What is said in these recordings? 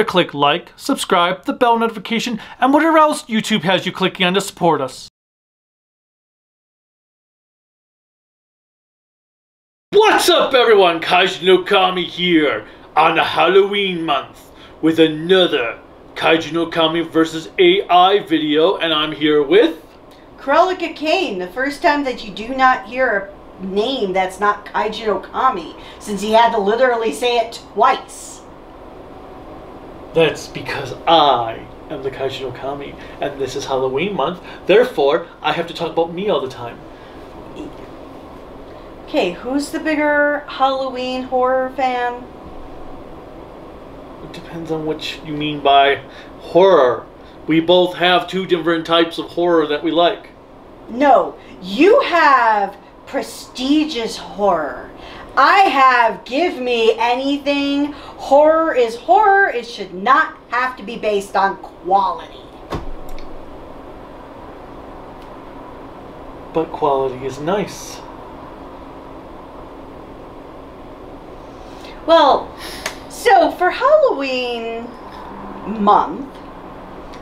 to click like, subscribe, the bell notification, and whatever else YouTube has you clicking on to support us. What's up everyone, Kaiju no Kami here on the Halloween month with another Kaiju no Kami vs. AI video, and I'm here with Cruellica Kain, the first time that you do not hear a name that's not Kaiju no Kami, since he had to literally say it twice. That's because I am the Kaiju no Kami, and this is Halloween month, therefore I have to talk about me all the time. Okay, who's the bigger Halloween horror fan? It depends on what you mean by horror. We both have two different types of horror that we like. No, you have prestigious horror. I have give me anything. Horror is horror. It should not have to be based on quality. But quality is nice. Well, so for Halloween month,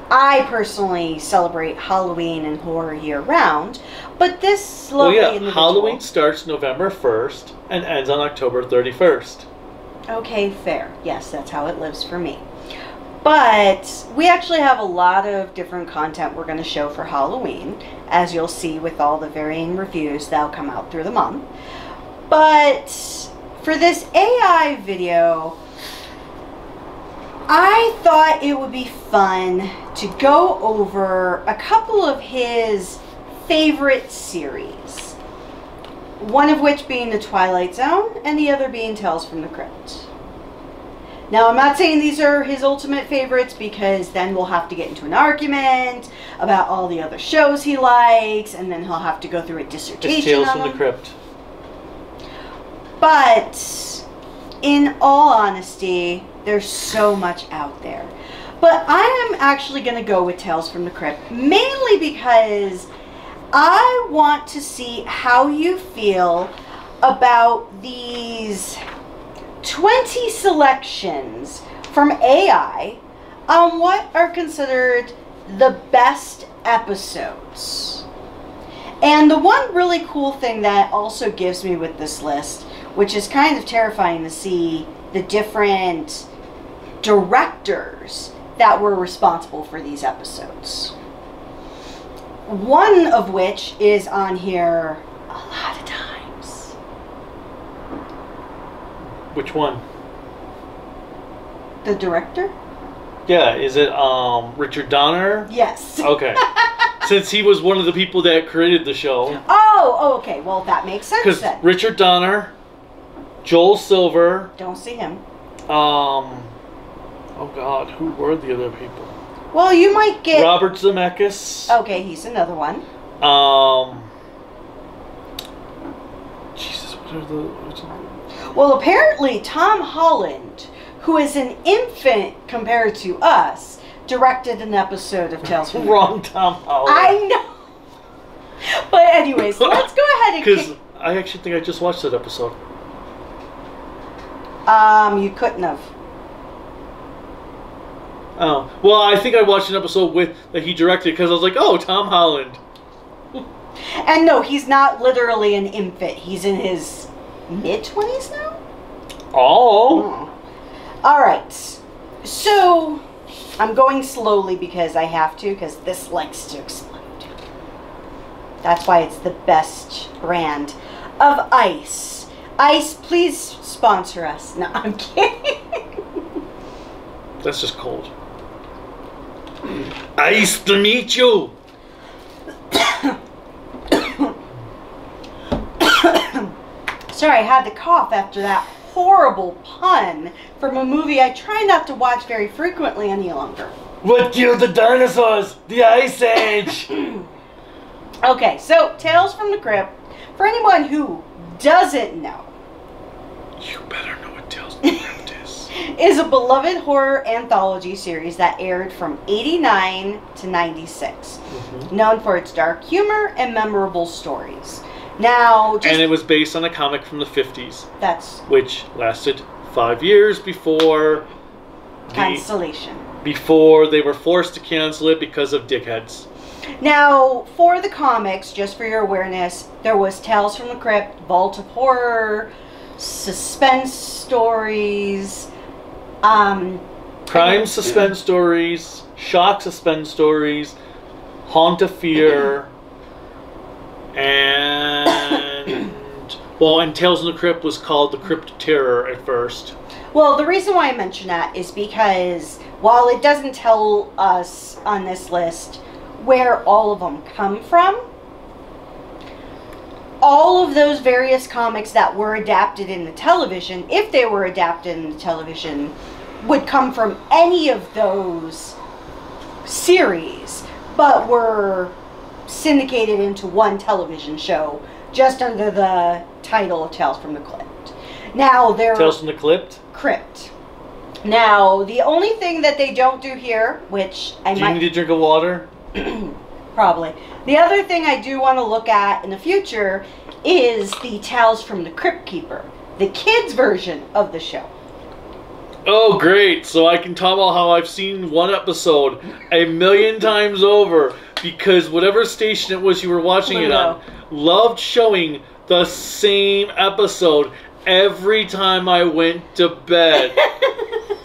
I personally celebrate Halloween and horror year-round, but this lovely individual... Halloween starts November 1st and ends on October 31st. Okay, fair. Yes, that's how it lives for me. But we actually have a lot of different content we're going to show for Halloween, as you'll see with all the varying reviews that'll come out through the month. But for this AI video, I thought it would be fun to go over a couple of his favorite series. One of which being The Twilight Zone, and the other being Tales from the Crypt. Now, I'm not saying these are his ultimate favorites, because then we'll have to get into an argument about all the other shows he likes, and then he'll have to go through a dissertation It's Tales on from them. the Crypt. But, in all honesty, there's so much out there. But I am actually going to go with Tales from the Crypt, mainly because I want to see how you feel about these 20 selections from AI on what are considered the best episodes. And the one really cool thing that also gives me with this list, which is kind of terrifying to see the different directors that were responsible for these episodes. One of which is on here a lot of times. Which one? The director? Yeah, is it Richard Donner? Yes. Okay. Since he was one of the people that created the show. Oh, okay. Well, that makes sense Because then. Richard Donner, Joel Silver. Don't see him. Oh God, who were the other people? Well, you might get... Robert Zemeckis. Okay, he's another one. Jesus, what are the... Well, apparently Tom Holland, who is an infant compared to us, directed an episode of Tales from the Wrong Tom Holland. I know. But anyways, let's go ahead and Because I actually think I just watched that episode. You couldn't have. Oh. Well, I think I watched an episode that he directed because I was like, oh, Tom Holland. And no, he's not literally an infant. He's in his mid-20s now? Oh. Alright. So, I'm going slowly because I have to, because this likes to explode. That's why it's the best brand of ice. Ice, please sponsor us. No, I'm kidding. That's just cold. Nice to meet you. Sorry, I had to cough after that horrible pun from a movie I try not to watch very frequently any longer. What killed the dinosaurs? The Ice Age. Okay, so Tales from the Crypt, for anyone who doesn't know, You better know what Tales from the Crypt is a beloved horror anthology series that aired from '89 to '96, known for its dark humor and memorable stories. Now, and it was based on a comic from the 50s. That's... Which lasted 5 years before cancellation. Before they were forced to cancel it because of dickheads. Now, for the comics, just for your awareness, there was Tales from the Crypt, Vault of Horror, suspense stories, crime suspense stories, shock suspense stories, haunt of fear, and well, and Tales from the Crypt was called the Crypt Terror at first. Well, the reason why I mention that is because while it doesn't tell us on this list where all of them come from, all of those various comics that were adapted in the television, if they were adapted in the television, would come from any of those series, but were syndicated into one television show just under the title of Tales from the Crypt. Now, Tales from the Crypt? Crypt. Now, the only thing that they don't do here, which I Do you need a drink of water? Probably. The other thing I do want to look at in the future is the Tales from the Crypt Keeper, the kids' version of the show. Oh, great. So I can talk about how I've seen one episode 1,000,000 times over because whatever station it was you were watching it on loved showing the same episode every time I went to bed.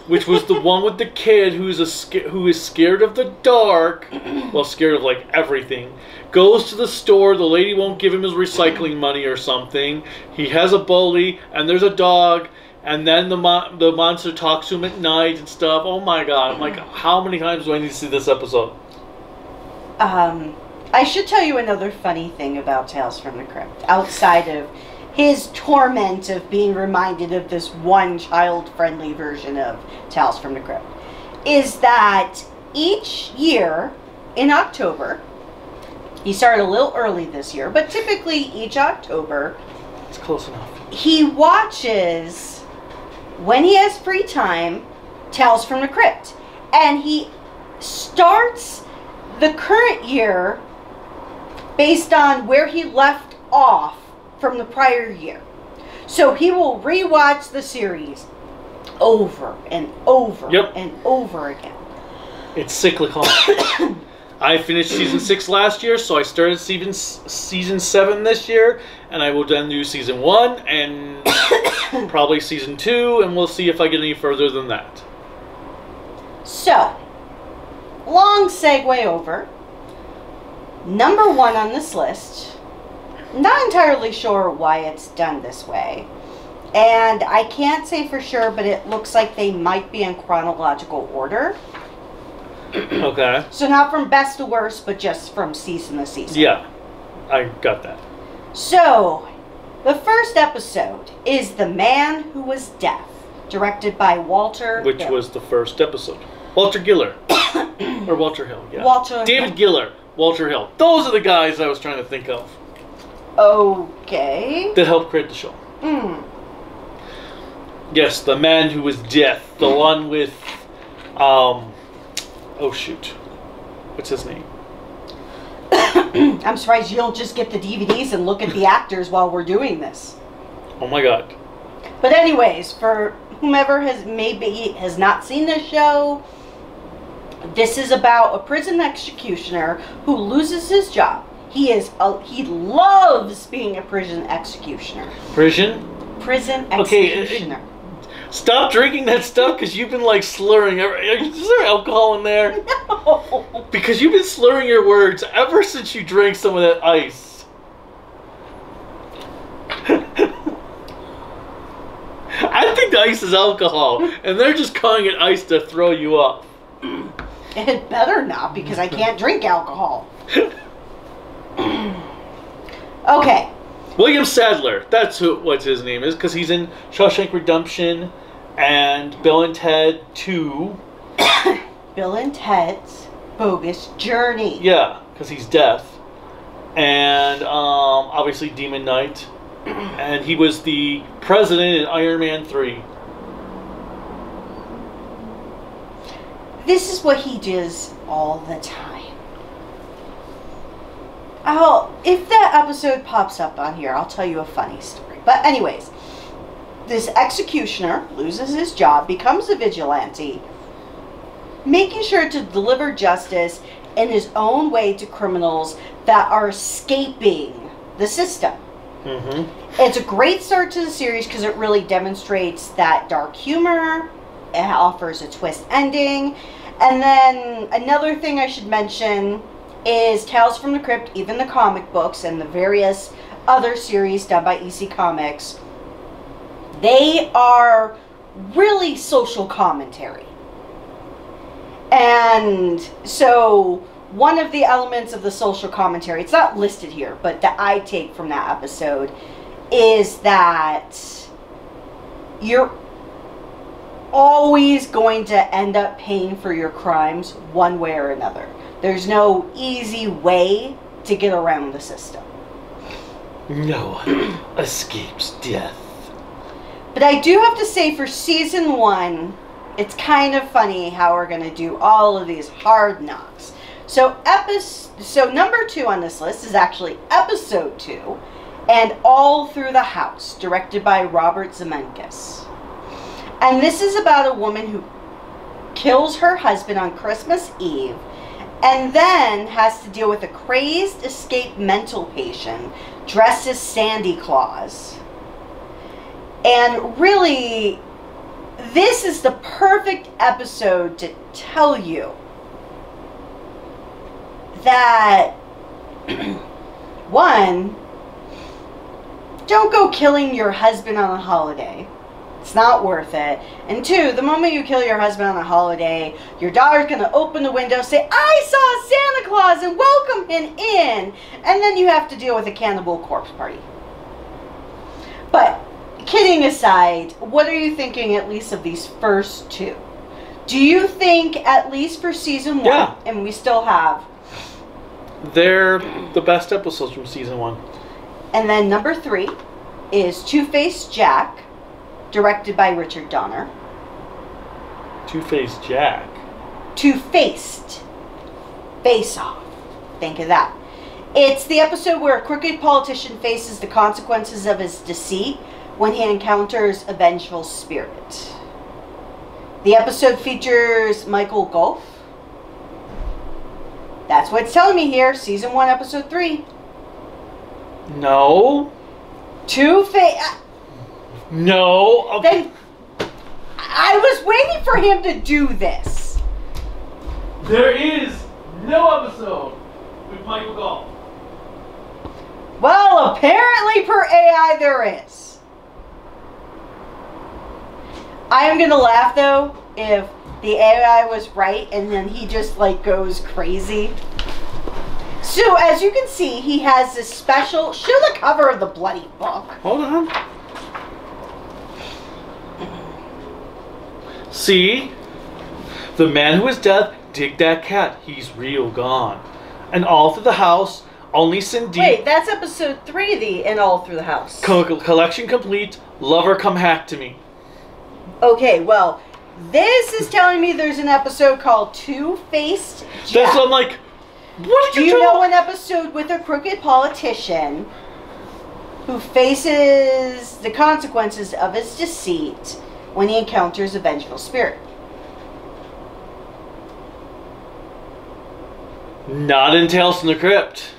Which was the one with the kid who is scared of the dark, well, scared of like everything. Goes to the store, the lady won't give him his recycling money or something. He has a bully, and there's a dog, and then the monster talks to him at night and stuff. Oh my god! I'm like, how many times do I need to see this episode? I should tell you another funny thing about Tales from the Crypt, outside of his torment of being reminded of this one child-friendly version of Tales from the Crypt, is that each year in October, he started a little early this year, but typically each October, it's close enough. He watches, when he has free time, Tales from the Crypt. And he starts the current year based on where he left off from the prior year. So he will rewatch the series over and over and over again. It's cyclical. I finished season 6 last year, so I started season 7 this year, and I will then do season 1 and probably season 2, and we'll see if I get any further than that. So, long segue over. Number 1 on this list. Not entirely sure why it's done this way. And I can't say for sure, but it looks like they might be in chronological order. Okay. So not from best to worst, but just from season to season. Yeah, I got that. So, the first episode is The Man Who Was Deaf, directed by Walter Which Hill. was the first episode. Walter Giller. Or Walter Hill, yeah. David Giller, Walter Hill. Those are the guys I was trying to think of. Okay. That helped create the show. Yes, The Man Who Was Deaf. The one with, oh shoot. What's his name? I'm surprised you don't just get the DVDs and look at the actors while we're doing this. Oh my god. But anyways, for whomever has not seen this show, this is about a prison executioner who loses his job. He loves being a prison executioner. Prison executioner. Stop drinking that stuff because you've been like slurring. Is there alcohol in there? No. Because you've been slurring your words ever since you drank some of that ice. I think the ice is alcohol, and they're just calling it ice to throw you off. It better not, because I can't drink alcohol. Okay. William Sadler. That's what his name is, because he's in Shawshank Redemption and Bill and Ted 2. Bill and Ted's Bogus Journey. Yeah, because he's deaf. And obviously Demon Knight. And he was the president in Iron Man 3. This is what he does all the time. If that episode pops up on here, I'll tell you a funny story. But anyways, this executioner loses his job, becomes a vigilante, making sure to deliver justice in his own way to criminals that are escaping the system. It's a great start to the series because it really demonstrates that dark humor. It offers a twist ending. And then another thing I should mention is Tales from the Crypt, even the comic books and the various other series done by EC Comics, they are really social commentary. And so one of the elements of the social commentary, it's not listed here, but that I take from that episode is that you're always going to end up paying for your crimes one way or another. There's no easy way to get around the system. No one escapes death. But I do have to say, for season 1, it's kind of funny how we're going to do all of these hard knocks. So number 2 on this list is actually episode 2, and All Through the House, directed by Robert Zemeckis. And this is about a woman who kills her husband on Christmas Eve and then has to deal with a crazed escaped mental patient dressed as Santa Claus. And really, this is the perfect episode to tell you that, one, don't go killing your husband on a holiday. It's not worth it. And 2, the moment you kill your husband on a holiday, your daughter's going to open the window, say, I saw Santa Claus, and welcome him in. And then you have to deal with a cannibal corpse party. But, kidding aside, what are you thinking at least of these first 2? Do you think, at least for season 1, yeah, and we still have... They're the best episodes from season 1. And then number 3 is Two-Faced Jack, directed by Richard Donner. Two-Faced Jack? Two-Faced. Face Off. Think of that. It's the episode where a crooked politician faces the consequences of his deceit when he encounters a vengeful spirit. The episode features Michael Gough. That's what it's telling me here. Season 1, episode 3. No. Two-Faced... No. Okay. Then I was waiting for him to do this. There is no episode with Michael Gough. Well, apparently per AI there is. I am going to laugh though if the AI was right and then he just like goes crazy. So as you can see, he has this special, show the cover of the bloody book. Hold on. See? The man who is dead, dig that cat. He's real gone. And all through the house, only Cindy. Wait, that's episode 3, the And All Through the House. Collection complete. Lover come hack to me. Okay, well, this is telling me there's an episode called Two-Faced Jack. That's what I'm like, what Do you know an episode with a crooked politician who faces the consequences of his deceit when he encounters a vengeful spirit? Not in Tales from the Crypt.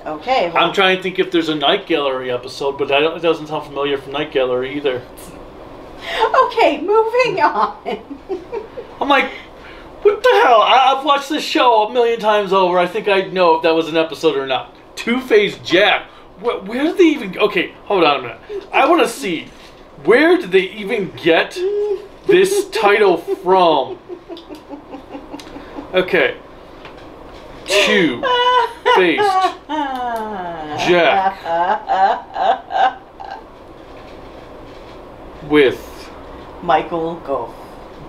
Okay. Well, I'm trying to think if there's a Night Gallery episode, but it doesn't sound familiar from Night Gallery either. Okay, moving on. I'm like, what the hell? I've watched this show a million times over. I think I'd know if that was an episode or not. Two-Faced Jack. Where did they even... Okay, hold on a minute. I want to see. Where did they even get this title from? Okay. Two-Faced Jack. With... Michael Gough.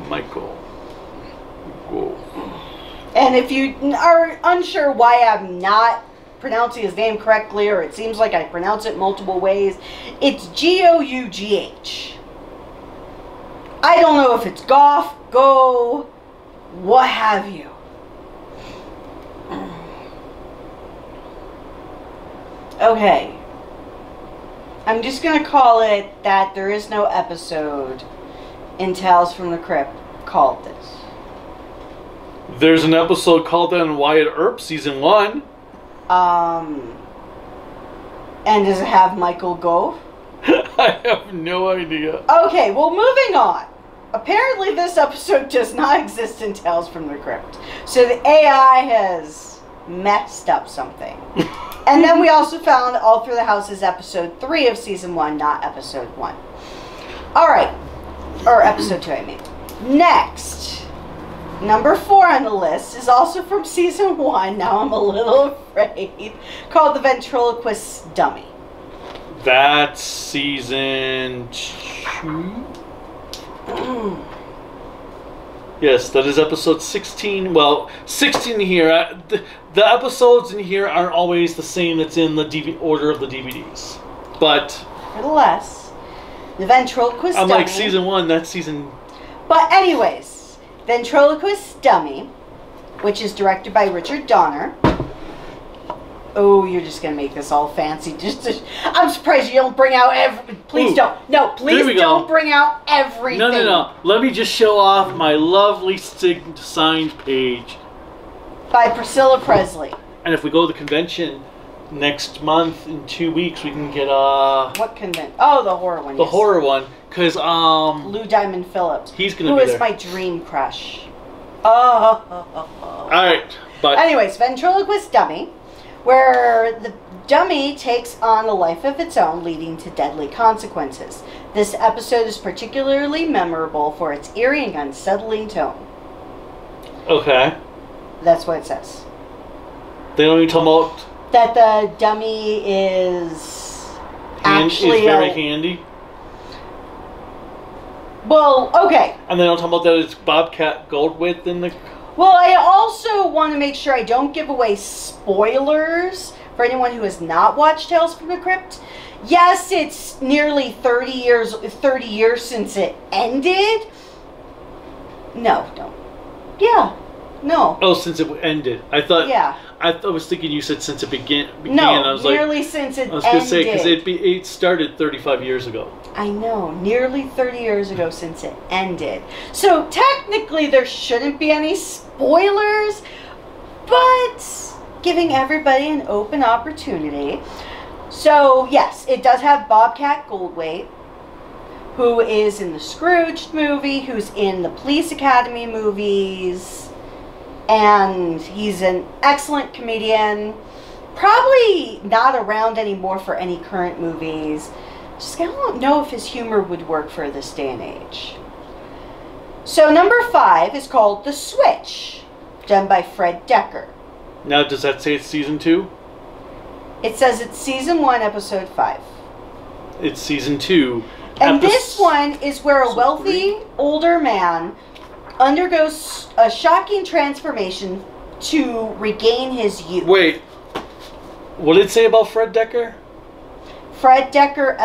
Michael Gough. And if you are unsure why I'm not pronouncing his name correctly, or it seems like I pronounce it multiple ways, it's Gough. I don't know if it's Gough, Go, what have you. Okay. I'm just going to call it that there is no episode in Tales from the Crypt called this. There's an episode called then Wyatt Earp, season 1. And does it have Michael Gove? I have no idea. Okay, well, moving on. Apparently this episode does not exist in Tales from the Crypt. So the AI has messed up something. And then we also found All Through the House is episode 3 of season 1, not episode 1. Alright. Or episode 2, I mean. Next. Number 4 on the list is also from season 1. Now I'm a little afraid. Called The Ventriloquist Dummy. That's season 2? Yes, that is episode 16. Well, 16 here. The episodes in here aren't always the same that's in the order of the DVDs. But nevertheless, The Ventriloquist Dummy. Unlike season 1, that's season... But anyways, Ventriloquist Dummy, which is directed by Richard Donner. Oh, you're just going to make this all fancy. I'm surprised you don't bring out Please don't. No, please don't bring out everything. No. Let me just show off my lovely signed page. By Priscilla Presley. And if we go to the convention next month, in 2 weeks, we can get What convention? Oh, the horror one. The horror one. Because, Lou Diamond Phillips. He's going to be there. Who is my dream crush. Oh. Alright, but... Anyways, Ventriloquist Dummy. Where the dummy takes on a life of its own, leading to deadly consequences. This episode is particularly memorable for its eerie and unsettling tone. Okay. That's what it says. They don't even talk about... That the dummy is actually... Is very handy? Well, okay. And they don't talk about that it's Bobcat Goldthwait in the... Well, I also want to make sure I don't give away spoilers for anyone who has not watched Tales from the Crypt. Yes, it's nearly 30 years since it ended. No, don't. Yeah, no. Oh, since it ended. I thought... Yeah. I was thinking you said since it began. No, I was nearly since it ended. I was going to say, because it started 35 years ago. I know, nearly 30 years ago since it ended. So technically there shouldn't be any spoilers, but giving everybody an open opportunity. So yes, it does have Bobcat Goldthwait, who is in the Scrooge movie, who's in the Police Academy movies, and he's an excellent comedian. Probably not around anymore for any current movies. Just I don't know if his humor would work for this day and age. So number 5 is called The Switch, done by Fred Decker. Now, does that say it's season 2? It says it's season 1, episode 5. It's season 2. And this one is where a wealthy older man undergoes a shocking transformation to regain his youth. Wait, what did it say about Fred Decker? Fred Decker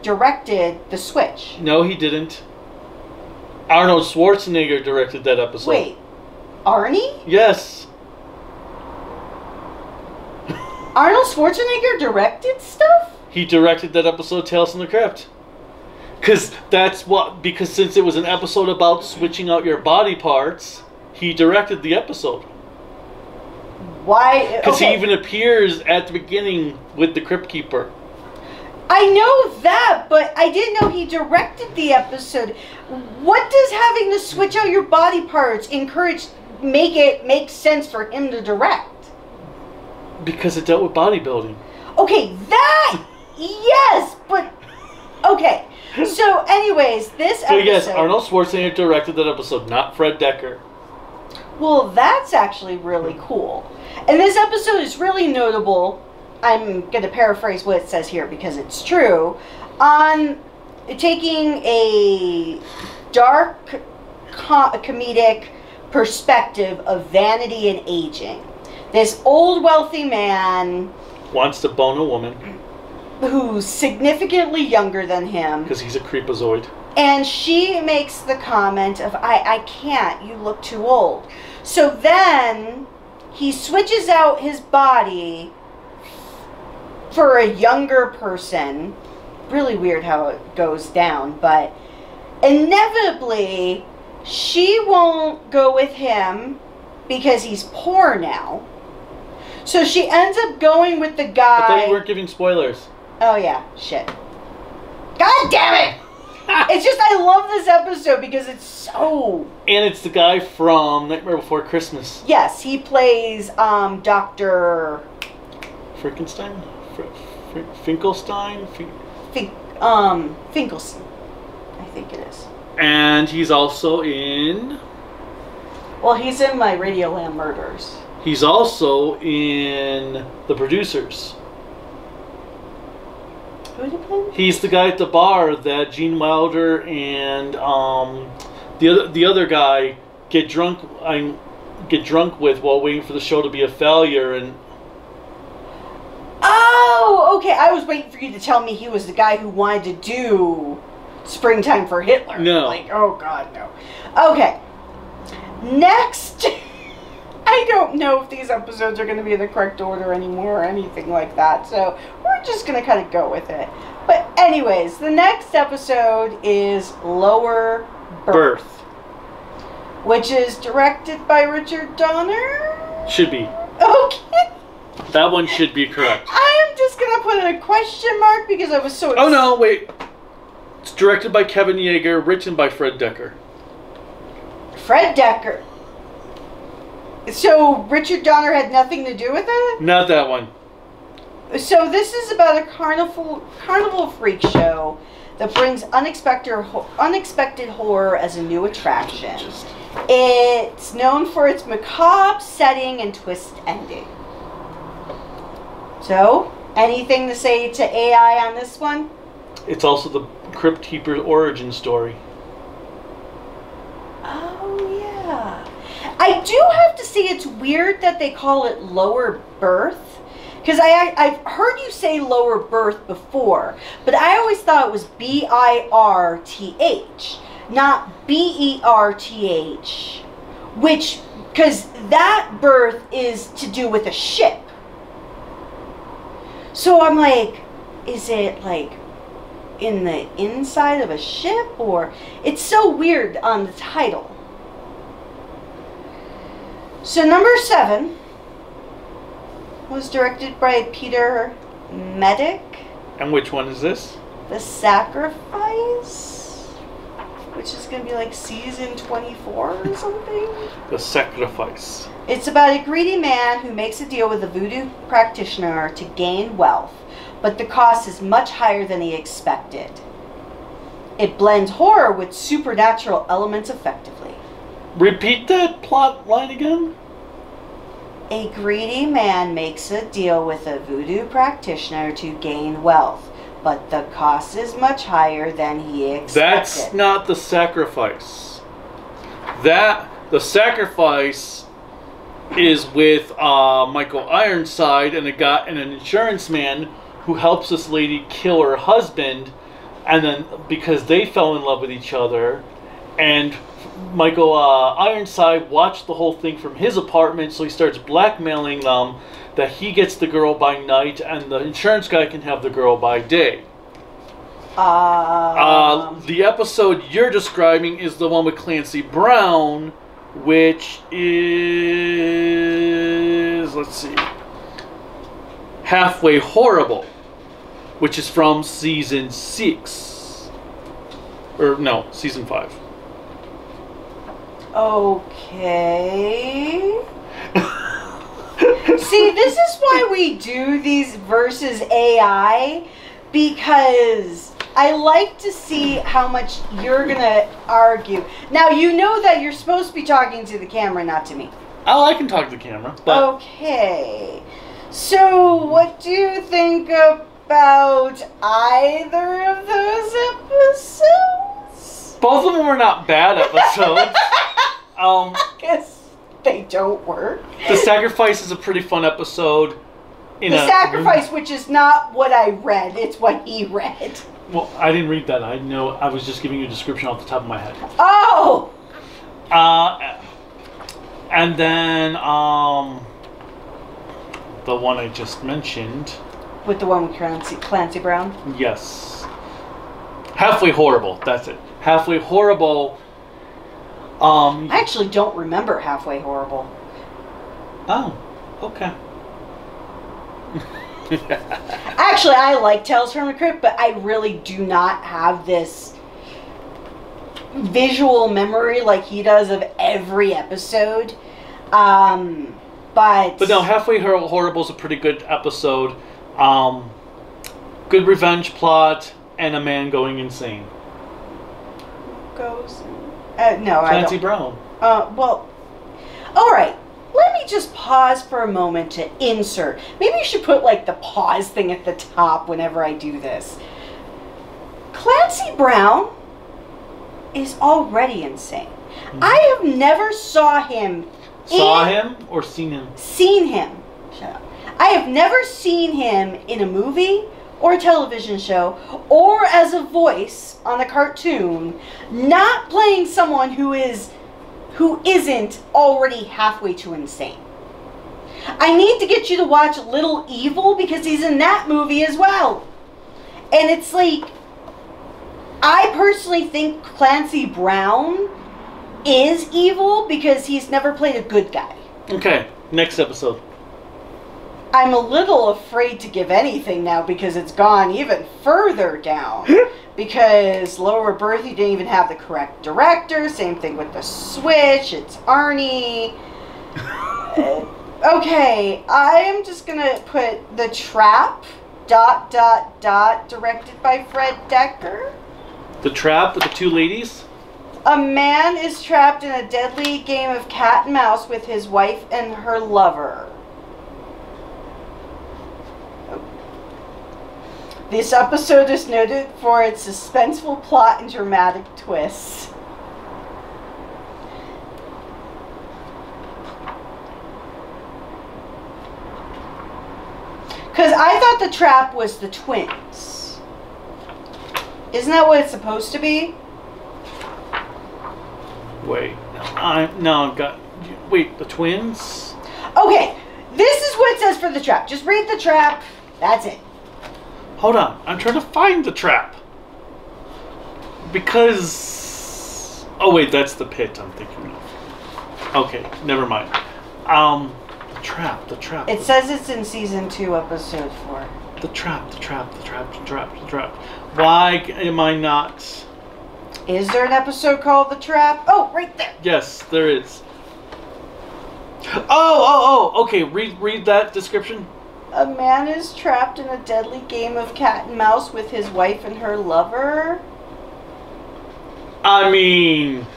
directed The Switch. No, he didn't. Arnold Schwarzenegger directed that episode. Wait, Arnie? Yes. Arnold Schwarzenegger directed stuff? He directed that episode, Tales from the Crypt. Because since it was an episode about switching out your body parts, he directed the episode. Why? Because he even appears at the beginning with the Crypt Keeper. I know that, but I didn't know he directed the episode. What does having to switch out your body parts make sense for him to direct? Because it dealt with bodybuilding. Okay, that yes, but okay. So, anyways, this episode. So yes, Arnold Schwarzenegger directed that episode, not Fred Decker. Well, that's actually really cool. And this episode is really notable. I'm going to paraphrase what it says here because it's true. On taking a dark comedic perspective of vanity and aging. This old wealthy man wants to bone a woman who's significantly younger than him. Because he's a creepazoid. And she makes the comment of, I can't, you look too old. So then he switches out his body for a younger person. Really weird how it goes down, but inevitably she won't go with him because he's poor now. So she ends up going with the guy. I thought you weren't giving spoilers. Oh yeah, shit. God damn it! It's just I love this episode because it's so. And it's the guy from Nightmare Before Christmas. Yes, he plays Dr. Frankenstein? Finkelstein? Finkelstein. I think it is. And he's also in. Well, he's in my Radioland Murders. He's also in The Producers. Who did he play? He's the guy at the bar that Gene Wilder and the other guy get drunk with while waiting for the show to be a failure. And oh, okay. I was waiting for you to tell me he was the guy who wanted to do Springtime for Hitler. No. Like, oh god, no. Okay. Next. I don't know if these episodes are going to be in the correct order anymore or anything like that, so we're just going to kind of go with it. But anyways, the next episode is Lower Birth, which is directed by Richard Donner. Should be. Okay. That one should be correct. I am just going to put in a question mark because I was so excited. Oh no, wait. It's directed by Kevin Yeager, written by Fred Decker. Fred Decker. So Richard Donner had nothing to do with it? Not that one. So this is about a carnival freak show that brings unexpected horror as a new attraction. It's known for its macabre setting and twist ending. So, anything to say to AI on this one? It's also the Crypt Keeper's origin story. Oh, yeah. I do have to say it's weird that they call it Lower Birth. Because I've heard you say Lower Birth before. But I always thought it was B-I-R-T-H. Not B-E-R-T-H. Which, because that birth is to do with a ship. So I'm like, is it like in the inside of a ship? Or it's so weird on the title. So number 7 was directed by Peter Medic. And which one is this? The Sacrifice, which is going to be like season 24 or something. The Sacrifice. It's about a greedy man who makes a deal with a voodoo practitioner to gain wealth, but the cost is much higher than he expected. It blends horror with supernatural elements effectively. Repeat that plot line again? A greedy man makes a deal with a voodoo practitioner to gain wealth, but the cost is much higher than he expected. That's not The Sacrifice. The Sacrifice is with Michael Ironside and an insurance man who helps this lady kill her husband, and then because they fell in love with each other, and Michael Ironside watched the whole thing from his apartment, so he starts blackmailing them that he gets the girl by night and the insurance guy can have the girl by day. The episode you're describing is the one with Clancy Brown, which is, let's see, Halfway Horrible, which is from season 6. Or no, season 5. Okay. See, this is why we do these versus AI, because I like to see how much you're going to argue. Now, you know that you're supposed to be talking to the camera, not to me. Oh, I can talk to the camera. But okay. So, what do you think about either of those episodes? Both of them were not bad episodes. I guess they don't work. The Sacrifice is a pretty fun episode. The Sacrifice, which is not what I read, it's what he read. Well, I didn't read that. I know. I was just giving you a description off the top of my head. Oh! And then, the one I just mentioned. With the one with Clancy Brown? Yes. Halfway Horrible. That's it. Halfway Horrible. I actually don't remember Halfway Horrible. Oh, okay. Actually, I like Tales from the Crypt, but I really do not have this visual memory like he does of every episode. But no, Halfway Horrible is a pretty good episode. Good revenge plot and a man going insane. Goes. No, Clancy I don't. Brown. Well, all right. Let me just pause for a moment to insert. Maybe you should put like the pause thing at the top whenever I do this. Clancy Brown is already insane. Mm-hmm. I have never saw him Or seen him? Seen him. Shut up. I have never seen him in a movie or a television show or as a voice on a cartoon not playing someone who isn't already halfway to insane. I need to get you to watch Little Evil because he's in that movie as well. And it's like, I personally think Clancy Brown is evil because he's never played a good guy. Okay, next episode. I'm a little afraid to give anything now because it's gone even further down. Because Lower Birth, you didn't even have the correct director. Same thing with The Switch. It's Arnie. Okay, I am just going to put The Trap, ... directed by Fred Decker. The Trap with the two ladies? A man is trapped in a deadly game of cat and mouse with his wife and her lover. This episode is noted for its suspenseful plot and dramatic twists. Because I thought The Trap was the twins. Isn't that what it's supposed to be? Wait, wait, the twins? Okay, this is what it says for The Trap. Just read The Trap. That's it. Hold on, I'm trying to find The Trap. Because... Oh wait, that's The Pit I'm thinking of. Okay, never mind. The Trap. It says it's in season 2, episode 4. The Trap. Why am I not... Is there an episode called The Trap? Oh, right there. Yes, there is. Oh, okay, read that description. A man is trapped in a deadly game of cat and mouse with his wife and her lover. I mean...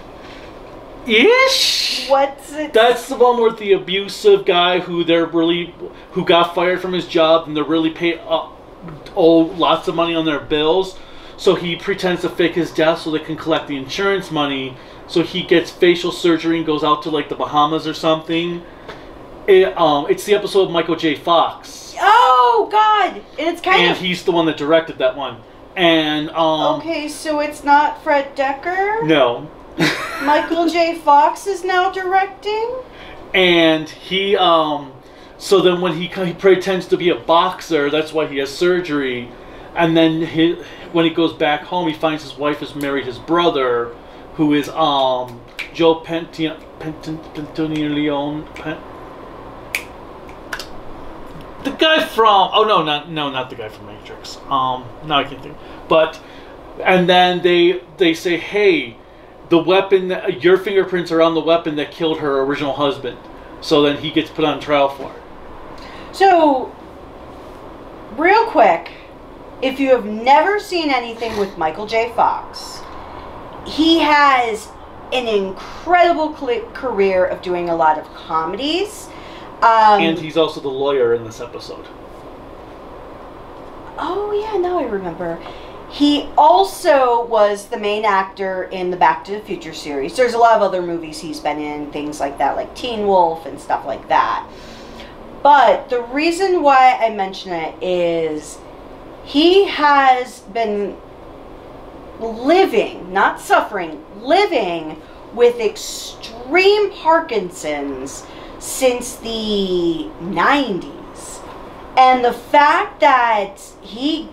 ish? What's it? That's the one with the abusive guy who got fired from his job and they're really owe lots of money on their bills. So he pretends to fake his death so they can collect the insurance money. So he gets facial surgery and goes out to like the Bahamas or something. It's the episode of Michael J. Fox. Oh God! And it's kind of... And he's the one that directed that one. And okay, so it's not Fred Decker? No. Michael J. Fox is now directing? And he so then when he pretends to be a boxer, that's why he has surgery. And then when he goes back home, he finds his wife has married his brother, who is Joe Pantoliano. The guy from not the guy from Matrix. Now I can't think. But and then they say, hey, the weapon your fingerprints are on the weapon that killed her original husband. So then he gets put on trial for it. So, real quick, if you have never seen anything with Michael J. Fox, he has an incredible career of doing a lot of comedies. And he's also the lawyer in this episode. Oh, yeah, now I remember. He also was the main actor in the Back to the Future series. There's a lot of other movies he's been in, things like that, like Teen Wolf and stuff like that. But the reason why I mention it is he has been living, not suffering, living with extreme Parkinson's since the 90s. And the fact that he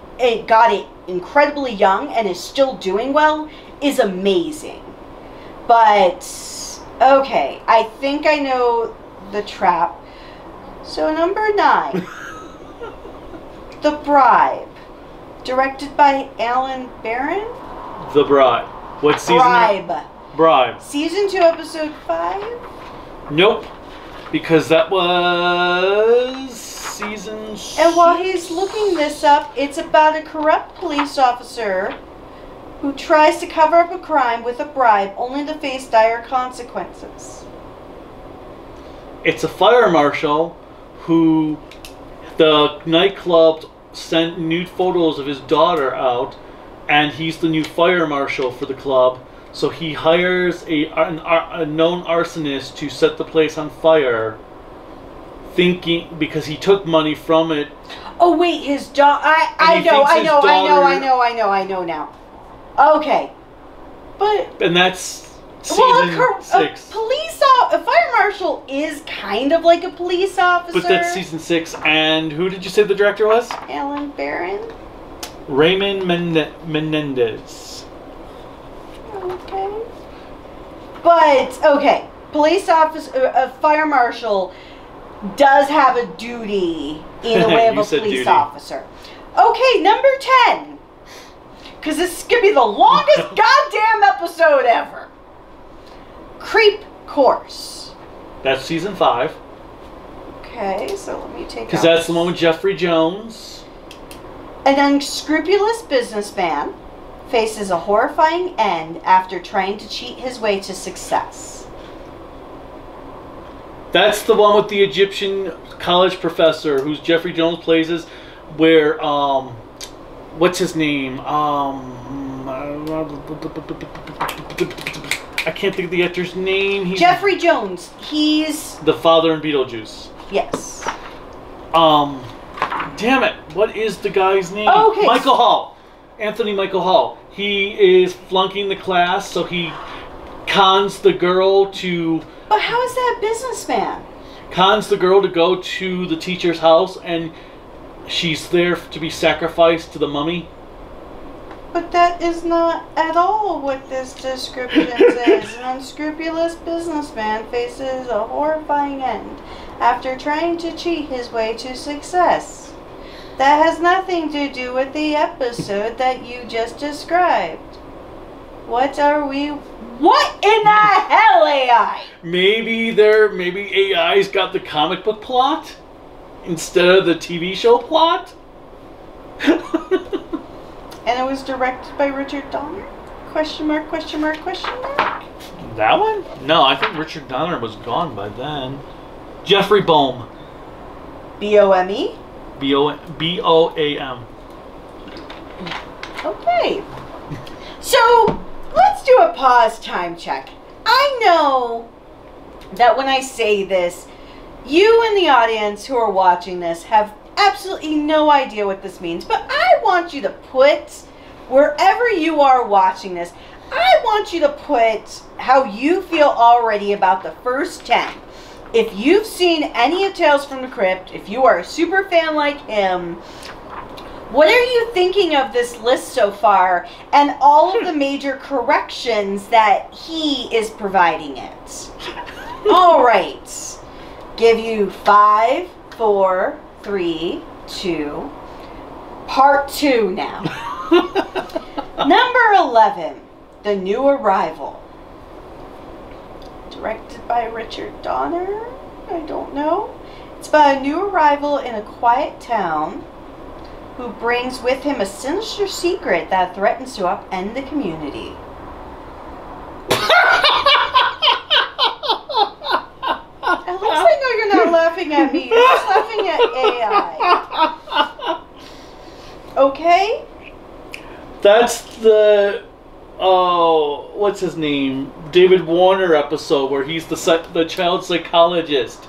got it incredibly young and is still doing well is amazing. But, okay, I think I know The Trap. So number 9. The Bribe. Directed by Alan Barron? The Bribe. What season? Bribe. Season 2, episode 5? Nope. Because that was season 6. And while he's looking this up, it's about a corrupt police officer who tries to cover up a crime with a bribe only to face dire consequences. It's a fire marshal who the nightclub sent nude photos of his daughter out, and he's the new fire marshal for the club. So he hires a known arsonist to set the place on fire, thinking because he took money from it. Oh wait, his daughter. I know now. Okay, but and that's season 6. A fire marshal is kind of like a police officer. But that's season 6. And who did you say the director was? Alan Barron. Raymond Menendez. Okay. But okay, police officer, a fire marshal does have a duty in the way of a police officer. Okay, number 10. Because this is going to be the longest goddamn episode ever. Creep Course. That's season 5. Okay, so let me take. Because that's the one with Jeffrey Jones. An unscrupulous businessman faces a horrifying end after trying to cheat his way to success. That's the one with the Egyptian college professor who's Jeffrey Jones plays as, where what's his name? I can't think of the actor's name. Jeffrey Jones. He's the father in Beetlejuice. Yes. Damn it! What is the guy's name? Okay. Michael Hall. Anthony Michael Hall. He is flunking the class, so he cons the girl to. But how is that a businessman? Cons the girl to go to the teacher's house, and she's there to be sacrificed to the mummy. But that is not at all what this description says. An unscrupulous businessman faces a horrifying end after trying to cheat his way to success. That has nothing to do with the episode that you just described. What in the hell, AI? Maybe AI's got the comic book plot instead of the TV show plot? And it was directed by Richard Donner? Question mark, question mark, question mark? That one? No, I think Richard Donner was gone by then. Jeffrey Boehm. B-O-M-E? B-O-A-M. Okay. So, let's do a pause time check. I know that when I say this, you in the audience who are watching this have absolutely no idea what this means, but I want you to put, wherever you are watching this, I want you to put how you feel already about the first 10. If you've seen any of Tales from the Crypt, if you are a super fan like him, what are you thinking of this list so far and all of the major corrections that he is providing it? All right. Give you 5, 4, 3, 2. Part 2 now. Number 11. The New Arrival. Directed by Richard Donner? I don't know. It's about a new arrival in a quiet town who brings with him a sinister secret that threatens to upend the community. It looks like you're not laughing at me. You're just laughing at AI. Okay? That's the what's his name? David Warner episode where he's the child psychologist.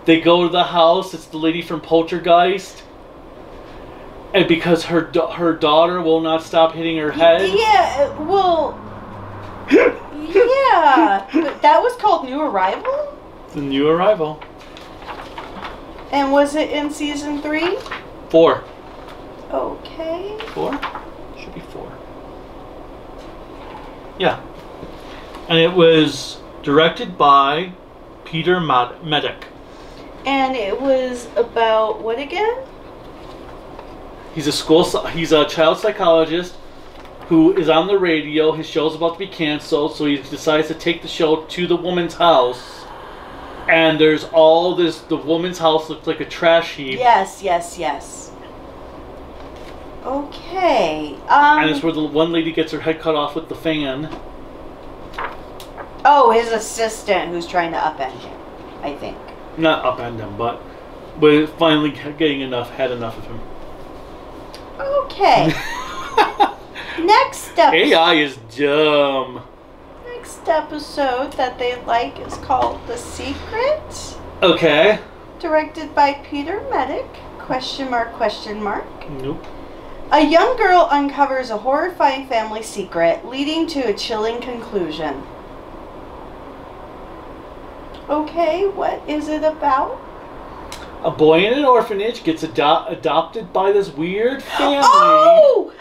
They go to the house. It's the lady from Poltergeist, and because her daughter will not stop hitting her head. Yeah. Well. Yeah. But that was called New Arrival? The New Arrival. And was it in season 3? 4. Okay. 4? Should be 4. Yeah. And it was directed by Peter Medic. And it was about what again? He's a child psychologist who is on the radio. His show's about to be canceled, so he decides to take the show to the woman's house. And there's all this. The woman's house looks like a trash heap. Yes. Okay. And it's where the one lady gets her head cut off with the fan. Oh, his assistant who's trying to upend him, I think. Not upend him, but finally had enough of him. Okay. Next episode. AI is dumb. Next episode that they like is called The Secret. Okay. Directed by Peter Medic. Question mark, question mark. Nope. A young girl uncovers a horrifying family secret, leading to a chilling conclusion. Okay, what is it about? A boy in an orphanage gets adopted by this weird family. Oh!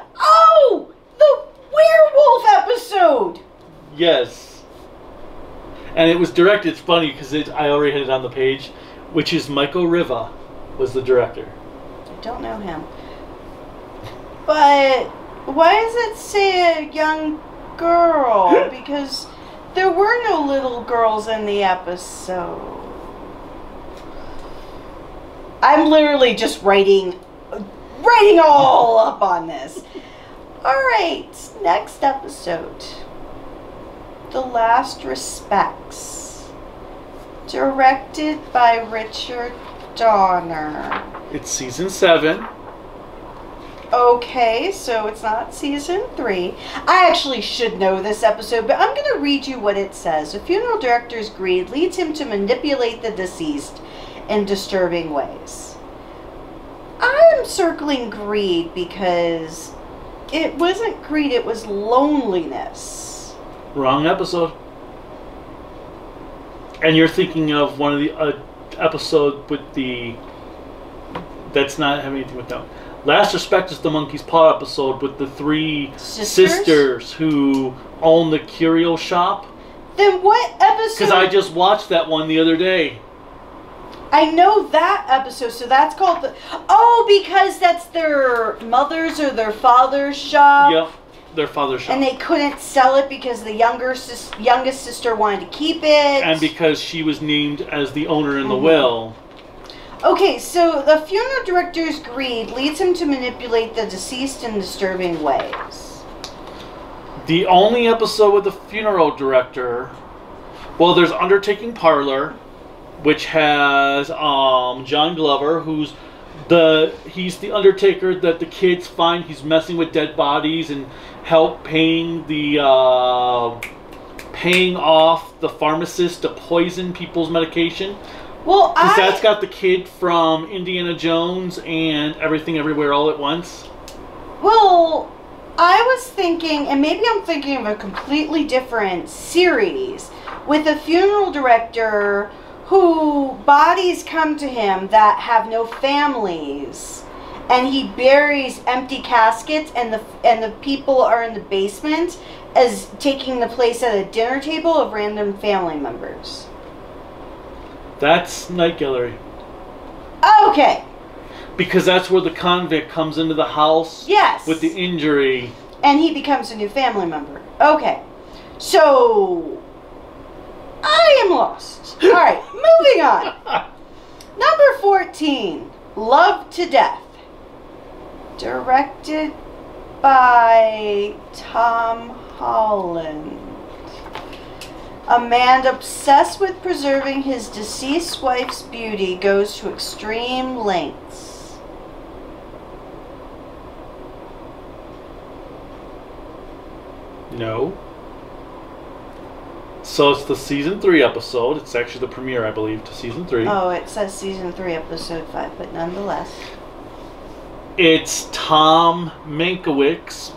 The werewolf episode! Yes. And it was directed, it's funny because I already had it on the page, which is Michael Riva was the director. I don't know him. But why does it say a young girl? Because there were no little girls in the episode. I'm literally just writing all up on this. Alright, next episode. The Last Respects. Directed by Richard Donner. It's season 7. Okay, so it's not season 3. I actually should know this episode, but I'm going to read you what it says. A funeral director's greed leads him to manipulate the deceased in disturbing ways. I'm circling greed because it wasn't greed, it was loneliness. Wrong episode. And you're thinking of one of the episode with the... That's not having anything with them. Last Respect is the Monkey's Paw episode with the 3 sisters who own the curio shop. Then what episode? Because I just watched that one the other day. I know that episode, so that's called the... Oh, because that's their mother's or their father's shop? Yep, their father's shop. And they couldn't sell it because the youngest sister wanted to keep it. And because she was named as the owner in the will. Okay, so the funeral director's greed leads him to manipulate the deceased in disturbing ways. The only episode with the funeral director... Well, there's Undertaking Parlor, which has John Glover, he's the undertaker that the kids find. He's messing with dead bodies and help paying off the pharmacist to poison people's medication. Well, because that's got the kid from Indiana Jones and Everything Everywhere All at Once. Well, I was thinking, and maybe I'm thinking of a completely different series, with a funeral director who bodies come to him that have no families, and he buries empty caskets, and the people are in the basement as taking the place at a dinner table of random family members. That's Night Gallery. Okay. Because that's where the convict comes into the house. Yes. With the injury. And he becomes a new family member. Okay. So, I am lost. All right, moving on. Number 14, Love to Death. Directed by Tom Holland. A man obsessed with preserving his deceased wife's beauty goes to extreme lengths. No. So it's the season 3 episode. It's actually the premiere, I believe, to season 3. Oh, it says season 3, episode 5, but nonetheless. It's Tom Mankiewicz,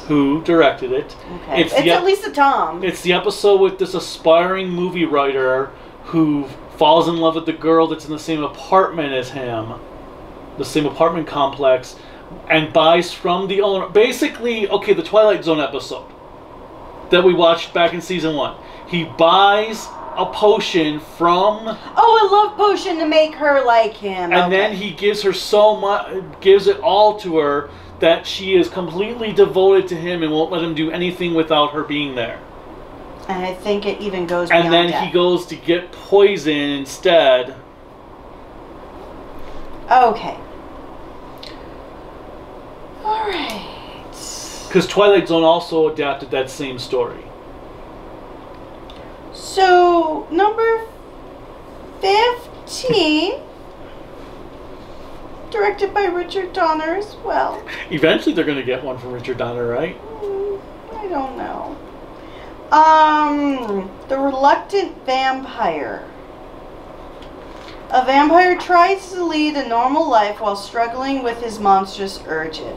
who directed it. Okay. It's at least a Tom. It's the episode with this aspiring movie writer who falls in love with the girl that's in the same apartment as him, the same apartment complex, and buys from the owner. Basically, okay, the Twilight Zone episode that we watched back in season 1. He buys a potion from... Oh, a love potion to make her like him. And then he gives her so much, gives it all to her, that she is completely devoted to him and won't let him do anything without her being there. And I think it even goes beyond And then death. he goes to get poison instead. Okay. Alright. Because Twilight Zone also adapted that same story. So, number 15, directed by Richard Donner as well. Eventually they're going to get one from Richard Donner, right? I don't know. The Reluctant Vampire. A vampire tries to lead a normal life while struggling with his monstrous urges.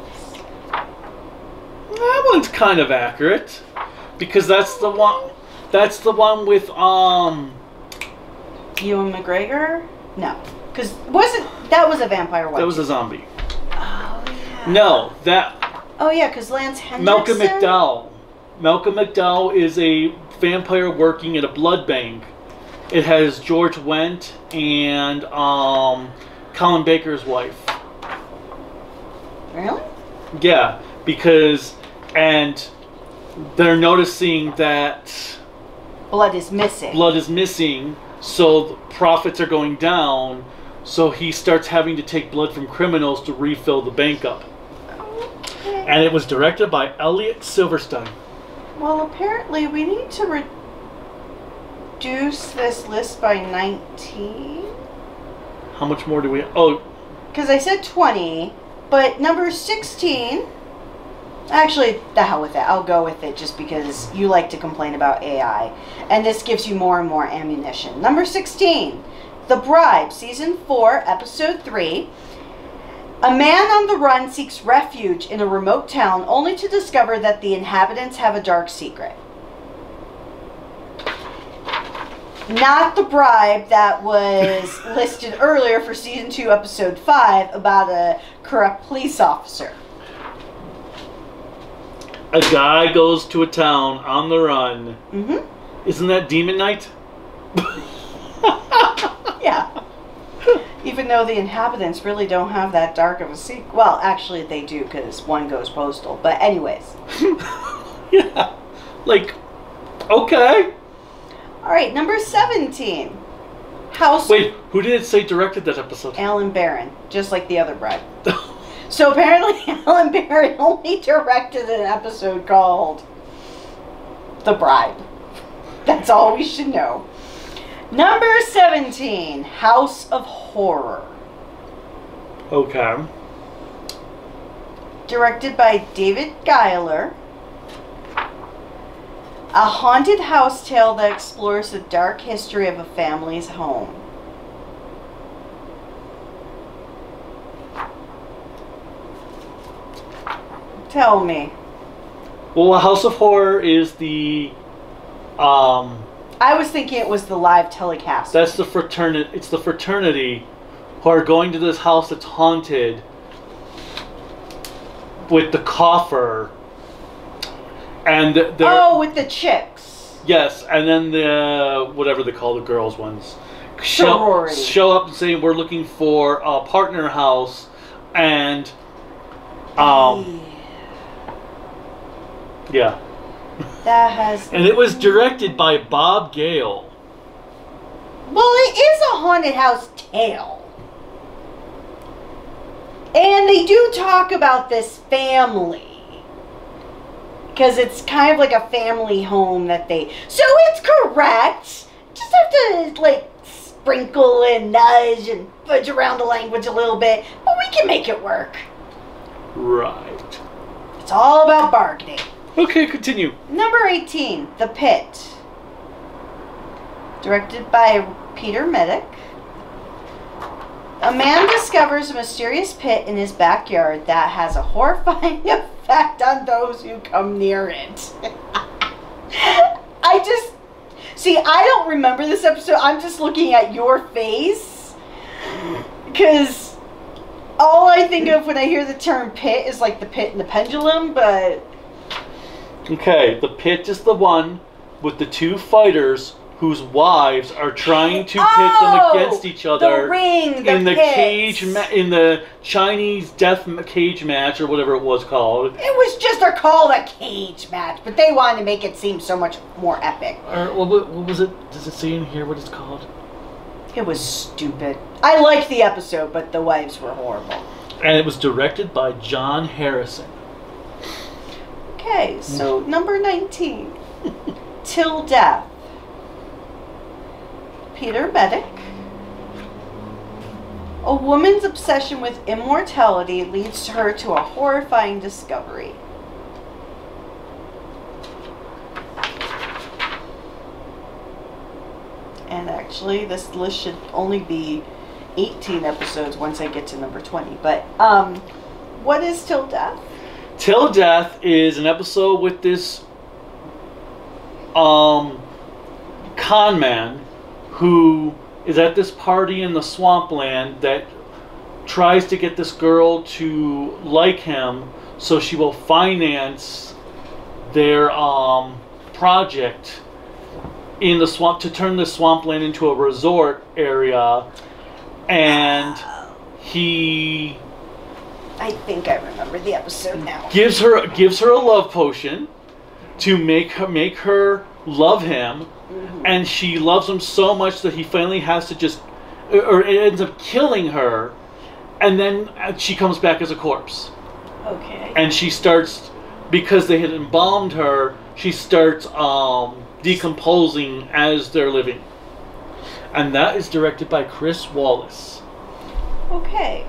That one's kind of accurate. Because that's the one... That's the one with, Ewan McGregor? No. Because that was a vampire one. That was a zombie. Oh, yeah. No, that... Oh, yeah, because Lance Henriksen... Malcolm McDowell. Malcolm McDowell is a vampire working at a blood bank. It has George Wendt and Colin Baker's wife. Really? Yeah, because... And they're noticing that... Blood is missing. Blood is missing, so the profits are going down, so he starts having to take blood from criminals to refill the bank up. Okay. And it was directed by Elliot Silverstein. Well, apparently we need to reduce this list by 19. How much more do we... Oh, Because I said 20, but number 16... Actually, the hell with it. I'll go with it just because you like to complain about AI. And this gives you more and more ammunition. Number 16, The Bribe, Season 4, Episode 3. A man on the run seeks refuge in a remote town only to discover that the inhabitants have a dark secret. Not The Bribe that was listed earlier for Season 2, Episode 5 about a corrupt police officer. a guy goes to a town on the run. Mm-hmm. Isn't that Demon Knight? Yeah. Even though the inhabitants really don't have that dark of a secret. Well, actually they do, because one goes postal. But anyways. Yeah. Like, okay. Alright, number 17. House... Wait, who did it say directed that episode? Alan Barron. Just like the other Bride. So apparently Alan Barron only directed an episode called The Bride. That's all we should know. Number 17, House of Horror. Okay. Directed by David Giler. A haunted house tale that explores the dark history of a family's home. Tell me. Well, a House of Horror is the I was thinking it was the live telecast. that's the fraternity. It's the fraternity who are going to this house that's haunted with the coffer, and with the chicks. yes, and then the whatever they call the girls ones Sorority. show up and say we're looking for a partner house, and yeah. That has... And it was directed by Bob Gale. Well, it is a haunted house tale. And they do talk about this family. Because it's kind of like a family home that they... So it's correct. Just have to, like, sprinkle and nudge and fudge around the language a little bit. But we can make it work. Right. It's all about bargaining. Okay, continue. Number 18, The Pit. Directed by Peter Medic. A man discovers a mysterious pit in his backyard that has a horrifying effect on those who come near it. See, I don't remember this episode. I'm just looking at your face. Because all I think of when I hear the term pit is like the pit and the pendulum, but... Okay, the pit is the one with the two fighters whose wives are trying to pit them against each other the ring, in the Chinese death cage match or whatever it was called. It was just called a cage match, but they wanted to make it seem so much more epic. What was it? Does it say in here what it's called? It was stupid. I liked the episode, but the wives were horrible. And it was directed by John Harrison. Okay, so number 19. Till Death. Peter Medic. A woman's obsession with immortality leads her to a horrifying discovery. And actually, this list should only be 18 episodes once I get to number 20. But, what is Till Death? Till Death is an episode with this con man who is at this party in the swampland that tries to get this girl to like him so she will finance their project in the swamp to turn the swampland into a resort area. And I think I remember the episode now. Gives her a love potion to make her love him. Mm-hmm. And she loves him so much that he finally has to or it ends up killing her, and then she comes back as a corpse. Okay. And she starts, because they had embalmed her, she starts decomposing as they're living. And that is directed by Chris Wallace. Okay.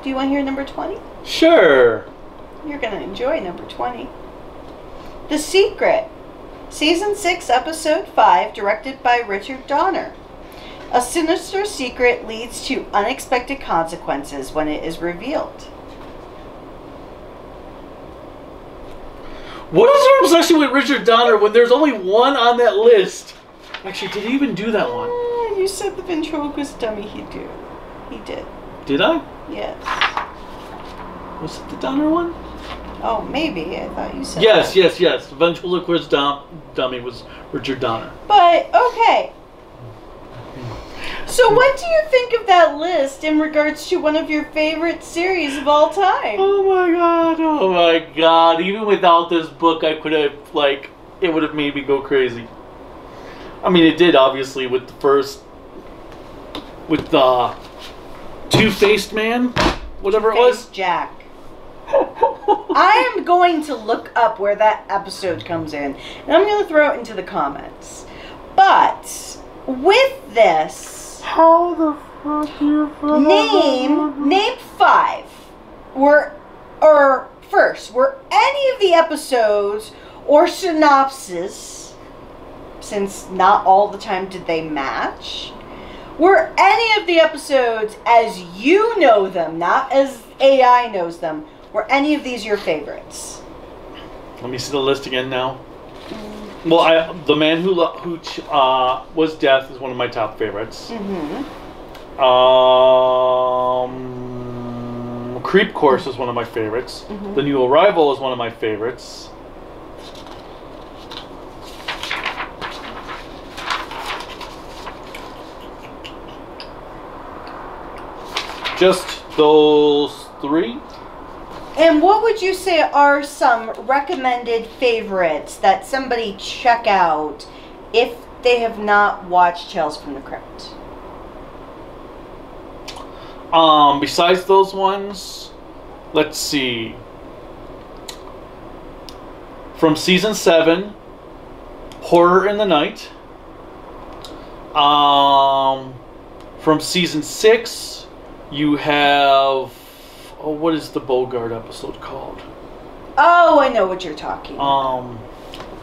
Do you want to hear number 20? Sure. You're going to enjoy number 20. The Secret. Season 6, Episode 5, directed by Richard Donner. A sinister secret leads to unexpected consequences when it is revealed. What is your obsession with Richard Donner when there's only one on that list? Actually, did he even do that one? You said the ventriloquist dummy he did. Did I? Yes. Was it the Donner one? Oh, maybe. I thought you said yes, that. Yes. The ventriloquist dummy was Richard Donner. But, okay. So what do you think of that list in regards to one of your favorite series of all time? Oh my god. Even without this book, I could have, it would have made me go crazy. I mean, it did, obviously, with the Two-Faced Man, whatever it was. Jack. I am going to look up where that episode comes in, and I'm going to throw it into the comments. But with this, how the fuck do you name 5 were any of the episodes or synopsis, since not all the time did they match, were any of the episodes as you know them, not as AI knows them, were any of these your favorites? Let me see the list again now. Well, The Man Who Was Death is one of my top favorites. Mm-hmm. Creep Course is one of my favorites. Mm-hmm. The New Arrival is one of my favorites. Just those 3. And what would you say are some recommended favorites that somebody check out if they have not watched Tales from the Crypt? Besides those ones, let's see. From season 7, Horror in the Night. From season 6, you have... Oh, what is the Bogart episode called? Oh, I know what you're talking about.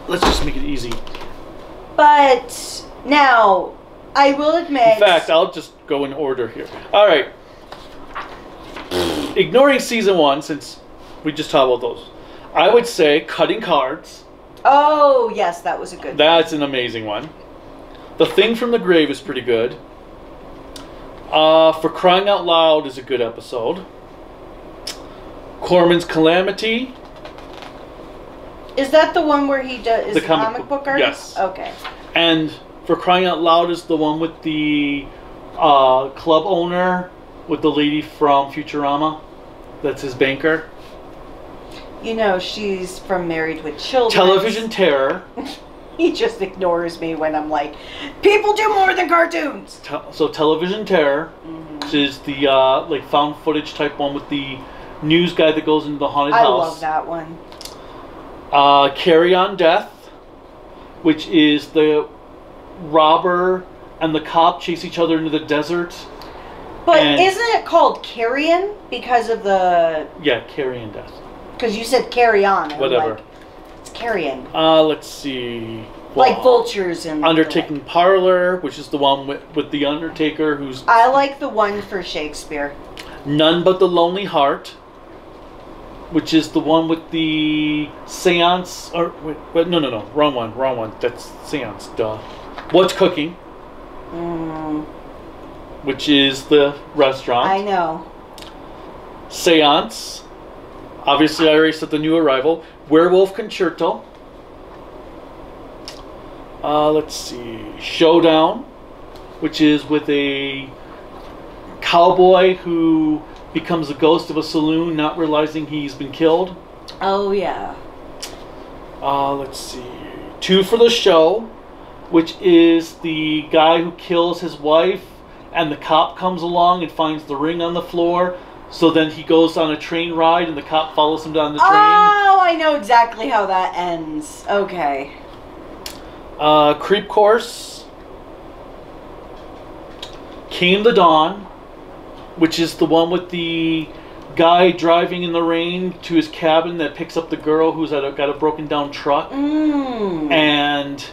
Let's just make it easy. But now, I will admit... In fact, I'll just go in order here. Alright. Ignoring season 1, since we just talked about those, I would say Cutting Cards. Oh, yes, that was a good one. That's an amazing one. The Thing from the Grave is pretty good. For Crying Out Loud is a good episode. Corman's Calamity. Is that the one where he is the comic book artist? Yes. Okay. And for crying out loud, is the one with the club owner with the lady from Futurama. That's his banker. You know, she's from Married with Children. Television Terror. He just ignores me when I'm like, people do more than cartoons. So Television Terror, which is the like found footage type one with the news guy that goes into the haunted house. I love that one. Carry On Death, which is the robber and the cop chase each other into the desert. But isn't it called Carrion because of the... Yeah, Carry On Death. Because you said carry on. Whatever. Like, it's carrion. Let's see. Well, like vultures and... Undertaking Parlor, which is the one with the Undertaker who's... I like the one for Shakespeare. None But the Lonely Heart, which is the one with the seance... Or wait, no. Wrong one. That's seance, duh. What's Cooking? Which is the restaurant. I know. Seance. Obviously, I already said the new arrival. Werewolf Concerto. Let's see. Showdown, which is with a cowboy who becomes a ghost of a saloon, not realizing he's been killed. Oh, yeah. Let's see. Two for the Show, which is the guy who kills his wife, and the cop comes along and finds the ring on the floor. So then he goes on a train ride, and the cop follows him down the train. Oh, I know exactly how that ends. Okay. Creep Course. Came the Dawn, which is the one with the guy driving in the rain to his cabin that picks up the girl who's got a broken down truck. And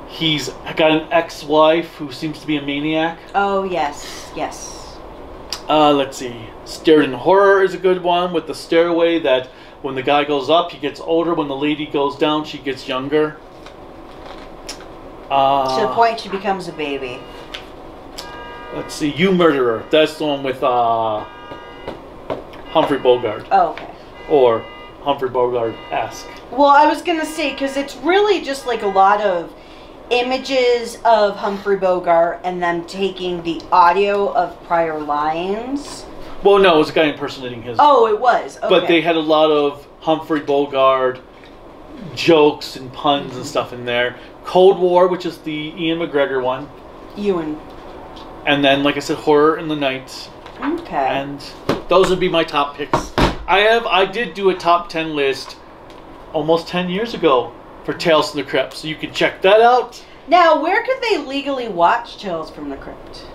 he's got an ex-wife who seems to be a maniac. Oh, yes. Yes. Let's see. Stared in Horror is a good one with the stairway that when the guy goes up, he gets older. When the lady goes down, she gets younger. To the point she becomes a baby. Let's see. You Murderer. That's the one with Humphrey Bogart. Oh, okay. Or Humphrey Bogart-esque. Well, I was going to say, because it's really just like a lot of images of Humphrey Bogart and them taking the audio of prior lines. Well, no, it was a guy impersonating his. Oh, it was. Okay. But they had a lot of Humphrey Bogart jokes and puns and stuff in there. Cold War, which is the Ian McGregor one. Ewan. And then, like I said, Horror in the Night. Okay. And those would be my top picks. I did do a top 10 list almost 10 years ago for Tales from the Crypt, so you can check that out. Now, where could they legally watch Tales from the Crypt?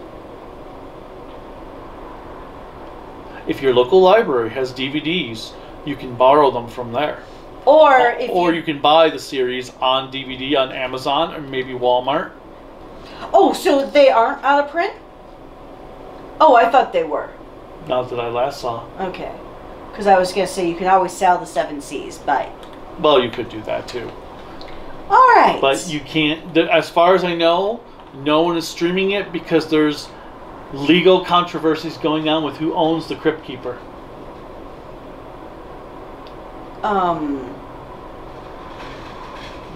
If your local library has DVDs, you can borrow them from there. Or you can buy the series on DVD on Amazon or maybe Walmart. Oh, so they aren't out of print? Oh, I thought they were. Not that I last saw. Okay. Because I was going to say you can always sell the 7 Cs, but... Well, you could do that too. Alright. But you can't... As far as I know, no one is streaming it because there's legal controversies going on with who owns the Crypt Keeper.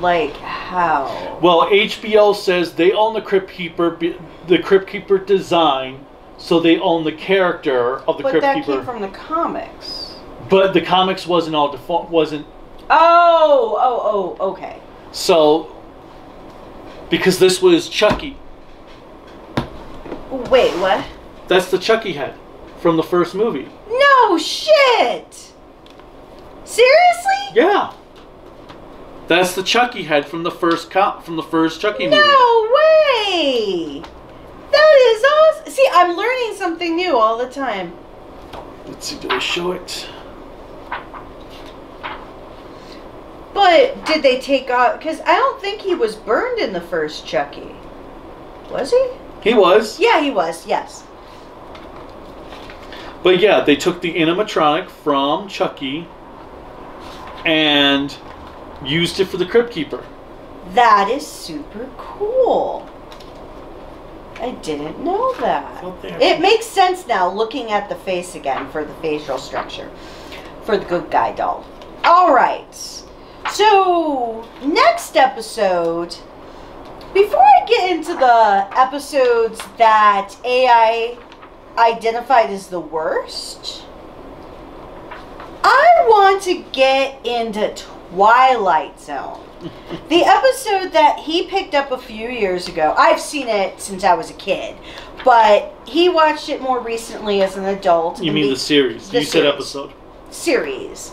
Like how? Well, HBO says they own the Crypt Keeper design, so they own the character of the Crypt Keeper. But that came from the comics. But the comics wasn't wasn't. Oh, okay. So, because this was Chucky. Wait, what? That's the Chucky head from the first movie. No shit! Seriously? Yeah. That's the Chucky head from the first Chucky movie. No way! That is awesome. See, I'm learning something new all the time. Let's see, do they show it? But did they take off? Because I don't think he was burned in the first Chucky. Was he? He was. Yeah, he was. Yes. But yeah, they took the animatronic from Chucky and used it for the Crypt Keeper. That is super cool. I didn't know that. It makes sense now looking at the face again for the facial structure for the good guy doll. All right. So, next episode, Before I get into the episodes that AI identified as the worst, I want to get into Twilight Zone. The episode that he picked up a few years ago. I've seen it since I was a kid, but he watched it more recently as an adult. You mean the series? You said episode. Series.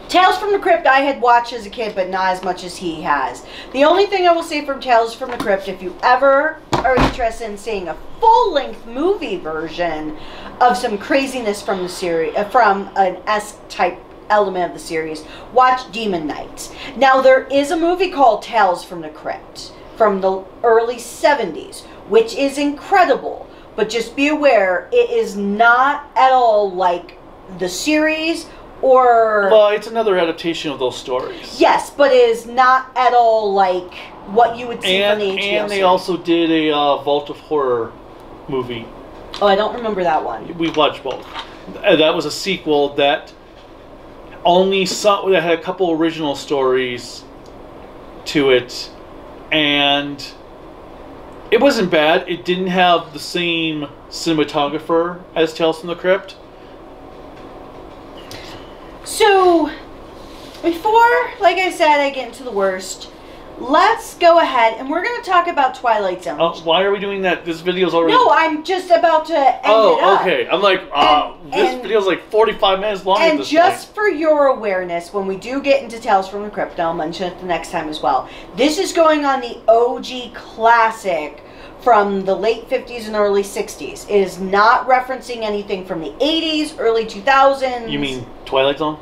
Tales from the Crypt I had watched as a kid, but not as much as he has. The only thing I will say from Tales from the Crypt, if you ever are interested in seeing a full-length movie version of some craziness from the series, from an S-type element of the series, watch Demon Knights. Now, there is a movie called Tales from the Crypt from the early 70s, which is incredible, but just be aware, it is not at all like the series. Well, it's another adaptation of those stories. Yes, but it is not at all like what you would see from the HBO And they also did a Vault of Horror movie. Oh, I don't remember that one. We watched both. That was a sequel that that had a couple original stories to it, and it wasn't bad. It didn't have the same cinematographer as Tales from the Crypt. So, before, like I said, I get into the worst, let's go ahead and we're going to talk about Twilight Zone. Why are we doing that? This video's already... No, I'm just about to end it up. Oh, okay. I'm like, this video's like 45 minutes long at this point. And just for your awareness, when we do get into Tales from the Crypt, I'll mention it the next time as well, this is going on the OG classic from the late 50s and early 60s. It is not referencing anything from the 80s, early 2000s. You mean Twilight Zone?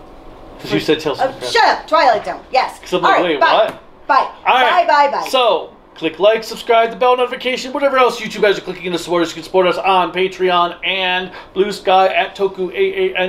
Because you said Tales from the Crypt. Shut up, Twilight Zone, yes. Because I'm like, wait, what? Bye. Right. Bye. So, click like, subscribe, the bell notification, whatever else YouTube guys are clicking in to support us. You can support us on Patreon and Bluesky at Toku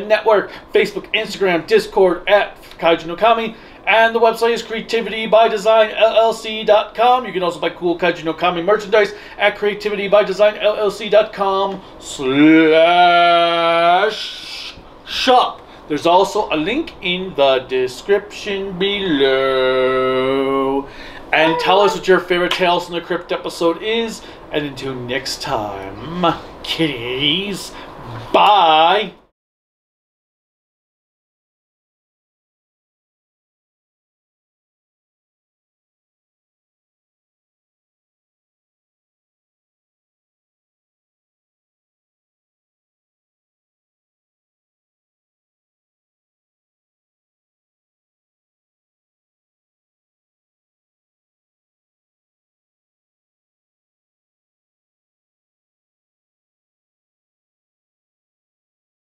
Network, Facebook, Instagram, Discord at Kaiju no Kami. And the website is creativitybydesignllc.com. You can also buy cool Kaiju no Kami merchandise at creativitybydesignllc.com/shop. There's also a link in the description below. And tell us what your favorite Tales from the Crypt episode is. And until next time, kitties, bye.